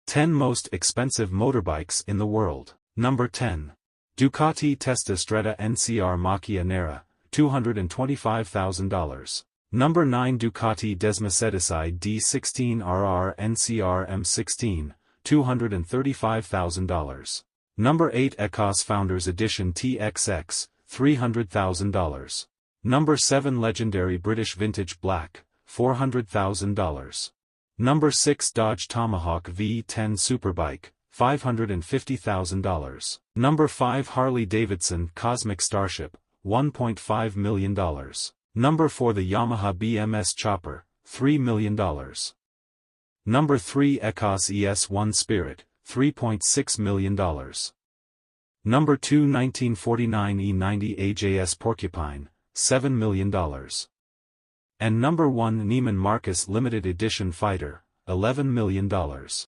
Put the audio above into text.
10 Most Expensive Motorbikes in the World. Number 10. Ducati Testa Stretta NCR Macchia Nera, $225,000. Number 9 Ducati Desmacedicide D16RR NCR M16, $235,000. Number 8 Ecos Founders Edition TXX, $300,000. Number 7 Legendary British Vintage Black, $400,000. Number 6 Dodge Tomahawk V10 Superbike, $550,000. Number 5 Harley Davidson Cosmic Starship, $1.5 million. Number 4 the Yamaha BMS Chopper, $3 million. Number 3 Ecos ES1 Spirit, $3.6 million. Number 2 1949 E90 AJS Porcupine, $7 million. And number 1 Neiman Marcus Limited Edition Fighter, $11 million.